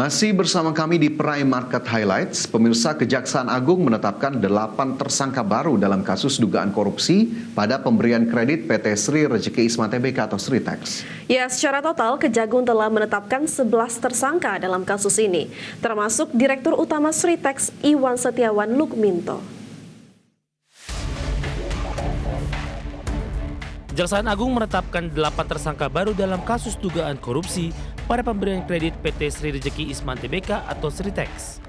Masih bersama kami di Prime Market Highlights, pemirsa, Kejaksaan Agung menetapkan 8 tersangka baru dalam kasus dugaan korupsi pada pemberian kredit PT Sri Rejeki Isma Tbk atau Sritex. Ya, secara total Kejagung telah menetapkan 11 tersangka dalam kasus ini, termasuk Direktur Utama Sritex Iwan Setiawan Lukminto. Kejaksaan Agung menetapkan 8 tersangka baru dalam kasus dugaan korupsi pada pemberian kredit PT Sri Rejeki Isma Tbk atau Sritex.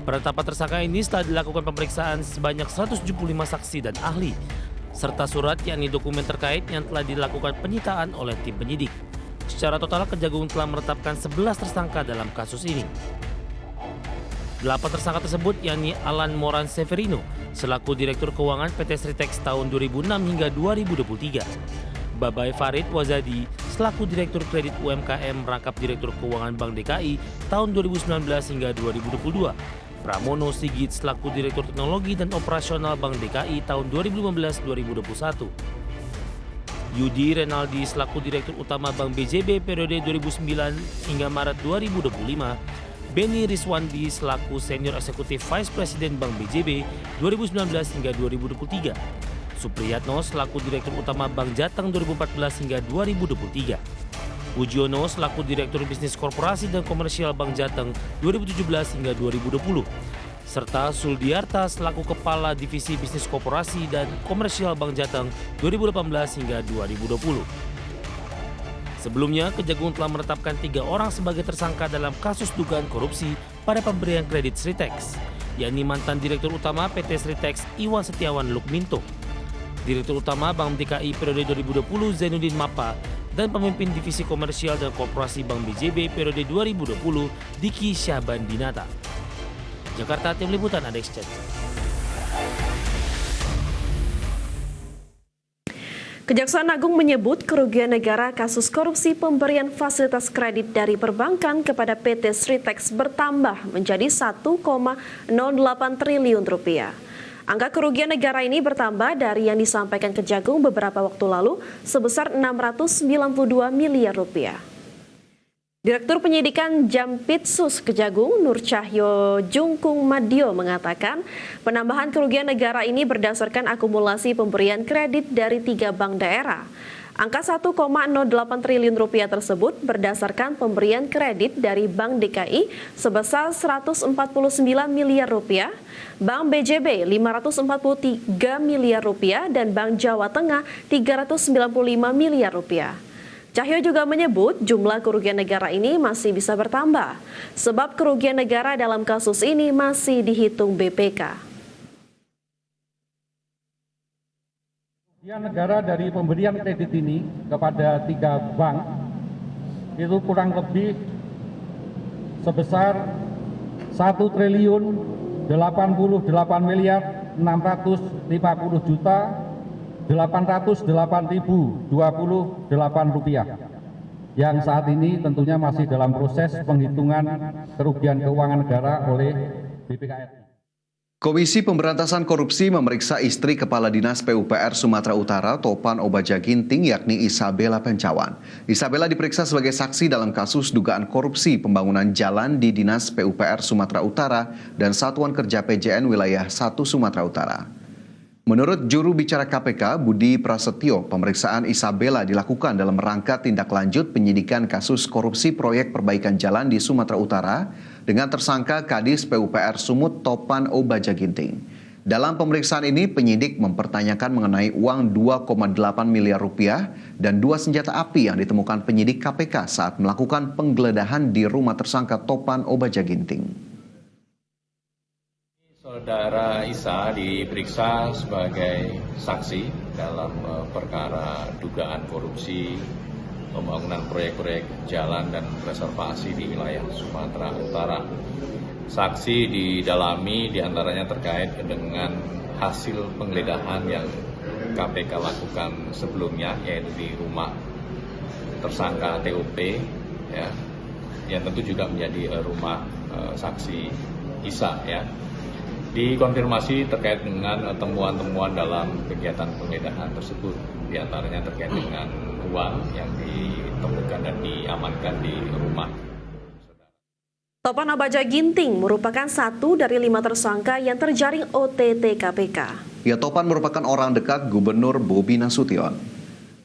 Penetapan tersangka ini setelah dilakukan pemeriksaan sebanyak 175 saksi dan ahli, serta surat yakni dokumen terkait yang telah dilakukan penyitaan oleh tim penyidik. Secara total Kejagung telah menetapkan 11 tersangka dalam kasus ini. 8 tersangka tersebut yakni Alan Moran Severino selaku Direktur Keuangan PT Sritex tahun 2006 hingga 2023. Babai Farid Wazadi selaku Direktur Kredit UMKM merangkap Direktur Keuangan Bank DKI tahun 2019 hingga 2022. Pramono Sigit selaku Direktur Teknologi dan Operasional Bank DKI tahun 2015-2021. Yudi Renaldi selaku Direktur Utama Bank BJB periode 2009 hingga Maret 2025. Beni Riswandi selaku Senior Eksekutif Vice President Bank BJB 2019 hingga 2023. Supriyatno selaku Direktur Utama Bank Jateng 2014 hingga 2023. Ujiono selaku Direktur Bisnis Korporasi dan Komersial Bank Jateng 2017 hingga 2020. Serta Suldiarta selaku Kepala Divisi Bisnis Korporasi dan Komersial Bank Jateng 2018 hingga 2020. Sebelumnya, Kejagung telah menetapkan 3 orang sebagai tersangka dalam kasus dugaan korupsi pada pemberian kredit Sritex, yakni mantan Direktur Utama PT Sritex Iwan Setiawan Lukminto, Direktur Utama Bank DKI periode 2020 Zainuddin Mapa, dan pemimpin Divisi Komersial dan Korporasi Bank BJB periode 2020 Diki Syahban Dinata. Jakarta, Tim Liputan Adex Chat. Kejaksaan Agung menyebut kerugian negara kasus korupsi pemberian fasilitas kredit dari perbankan kepada PT Sritex bertambah menjadi 1,08 triliun rupiah. Angka kerugian negara ini bertambah dari yang disampaikan Kejagung beberapa waktu lalu sebesar 692 miliar rupiah. Direktur Penyidikan Jampitsus Kejagung Nur Cahyo Jungkung Madio mengatakan penambahan kerugian negara ini berdasarkan akumulasi pemberian kredit dari 3 bank daerah. Angka 1,08 triliun rupiah tersebut berdasarkan pemberian kredit dari Bank DKI sebesar 149 miliar rupiah, Bank BJB 543 miliar rupiah, dan Bank Jawa Tengah 395 miliar rupiah. Cahyo juga menyebut jumlah kerugian negara ini masih bisa bertambah, sebab kerugian negara dalam kasus ini masih dihitung BPK. Kerugian negara dari pemberian kredit ini kepada 3 bank itu kurang lebih sebesar 1 triliun 88 miliar 650 juta 808.028 rupiah, yang saat ini tentunya masih dalam proses penghitungan kerugian keuangan negara oleh BPK. Komisi Pemberantasan Korupsi memeriksa istri Kepala Dinas PUPR Sumatera Utara Topan Obaja Ginting yakni Isabella Pencawan. Isabella diperiksa sebagai saksi dalam kasus dugaan korupsi pembangunan jalan di Dinas PUPR Sumatera Utara dan Satuan Kerja PJN Wilayah 1 Sumatera Utara. Menurut juru bicara KPK Budi Prasetyo, pemeriksaan Isabella dilakukan dalam rangka tindak lanjut penyidikan kasus korupsi proyek perbaikan jalan di Sumatera Utara dengan tersangka Kadis PUPR Sumut Topan Obaja Ginting. Dalam pemeriksaan ini, penyidik mempertanyakan mengenai uang 2,8 miliar rupiah dan 2 senjata api yang ditemukan penyidik KPK saat melakukan penggeledahan di rumah tersangka Topan Obaja Ginting. Saudara Isa diperiksa sebagai saksi dalam perkara dugaan korupsi pembangunan proyek-proyek jalan dan reservasi di wilayah Sumatera Utara. Saksi didalami diantaranya terkait dengan hasil penggeledahan yang KPK lakukan sebelumnya, yaitu di rumah tersangka TOP, ya, yang tentu juga menjadi rumah saksi Isa, ya. Dikonfirmasi terkait dengan temuan-temuan dalam kegiatan penggeledahan tersebut, diantaranya terkait dengan uang yang ditemukan dan diamankan di rumah. Topan Obaja Ginting merupakan satu dari 5 tersangka yang terjaring OTT KPK. Ya, Topan merupakan orang dekat Gubernur Bobi Nasution.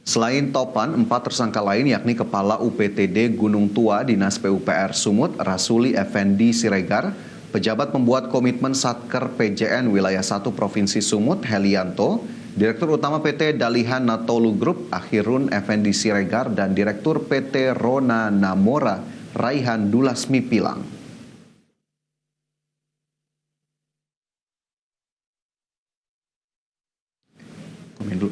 Selain Topan, 4 tersangka lain yakni Kepala UPTD Gunung Tua Dinas PUPR Sumut Rasuli Effendi Siregar, pejabat pembuat komitmen Satker PJN Wilayah 1 Provinsi Sumut Helianto, Direktur Utama PT Dalihan Natolu Group Akhirun Effendi Siregar, dan Direktur PT Rona Namora Raihan Dulasmi Pilang. Komen dulu.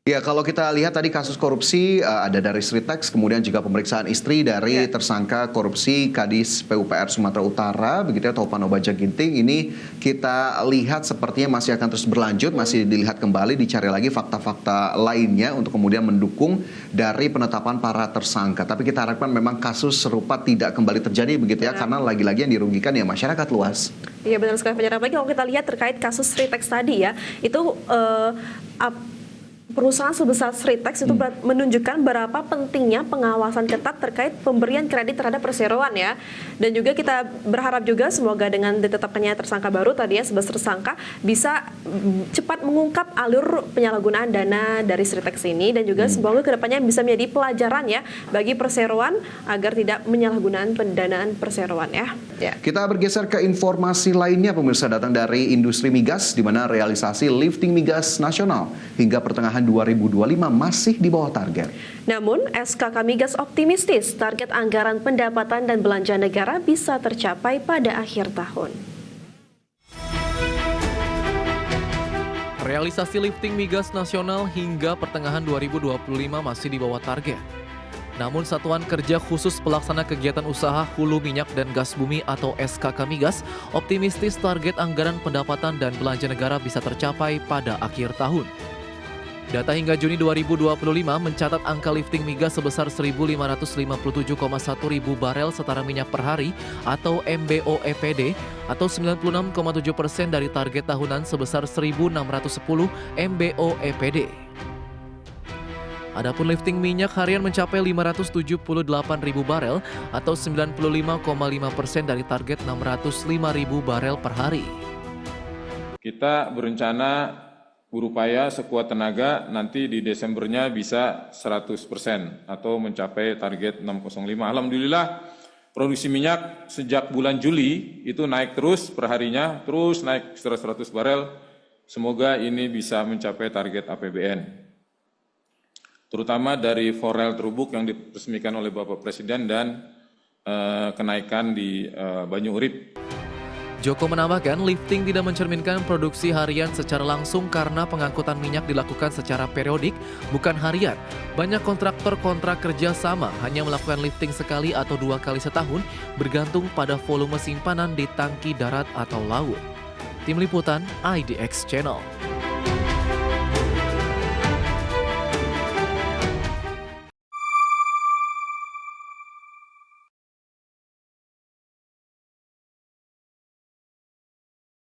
Ya, kalau kita lihat tadi kasus korupsi ada dari Sritex, kemudian juga pemeriksaan istri dari tersangka korupsi Kadis PUPR Sumatera Utara, begitu ya, Topan Obaja Ginting. Ini kita lihat sepertinya masih akan terus berlanjut, masih dilihat kembali, dicari lagi fakta-fakta lainnya untuk kemudian mendukung dari penetapan para tersangka. Tapi kita harapkan memang kasus serupa tidak kembali terjadi, begitu ya, karena lagi-lagi yang dirugikan ya masyarakat luas. Iya, benar sekali, Pak. Apalagi kalau kita lihat terkait kasus Sritex tadi ya, itu perusahaan sebesar Sritex itu menunjukkan berapa pentingnya pengawasan ketat terkait pemberian kredit terhadap perseroan ya. Dan juga kita berharap juga semoga dengan ditetapkannya tersangka baru tadi ya sebagai tersangka bisa cepat mengungkap alur penyalahgunaan dana dari Sritex ini, dan juga semoga kedepannya bisa menjadi pelajaran ya bagi perseroan agar tidak menyalahgunakan pendanaan perseroan ya. Kita bergeser ke informasi lainnya, pemirsa, datang dari industri migas, di mana realisasi lifting migas nasional hingga pertengahan 2025 masih di bawah target. Namun, SKK Migas optimistis target anggaran pendapatan dan belanja negara bisa tercapai pada akhir tahun. Realisasi lifting migas nasional hingga pertengahan 2025 masih di bawah target. Namun Satuan Kerja Khusus Pelaksana Kegiatan Usaha Hulu Minyak dan Gas Bumi atau SKK Migas optimistis target anggaran pendapatan dan belanja negara bisa tercapai pada akhir tahun. Data hingga Juni 2025 mencatat angka lifting migas sebesar 1.557,1 ribu barel setara minyak per hari atau MBOEPD atau 96,7% dari target tahunan sebesar 1.610 MBOEPD. Adapun lifting minyak harian mencapai 578 ribu barel atau 95,5% dari target 605 ribu barel per hari. Kita berencana berupaya sekuat tenaga nanti di Desembernya bisa 100% atau mencapai target 605. Alhamdulillah produksi minyak sejak bulan Juli itu naik terus per harinya, terus naik 100 barel. Semoga ini bisa mencapai target APBN. Terutama dari forel terubuk yang diresmikan oleh Bapak Presiden dan kenaikan di Banyu Urip. Joko menambahkan, lifting tidak mencerminkan produksi harian secara langsung karena pengangkutan minyak dilakukan secara periodik, bukan harian. Banyak kontraktor kontrak kerja sama hanya melakukan lifting sekali atau 2 kali setahun, bergantung pada volume simpanan di tangki darat atau laut. Tim Liputan IDX Channel.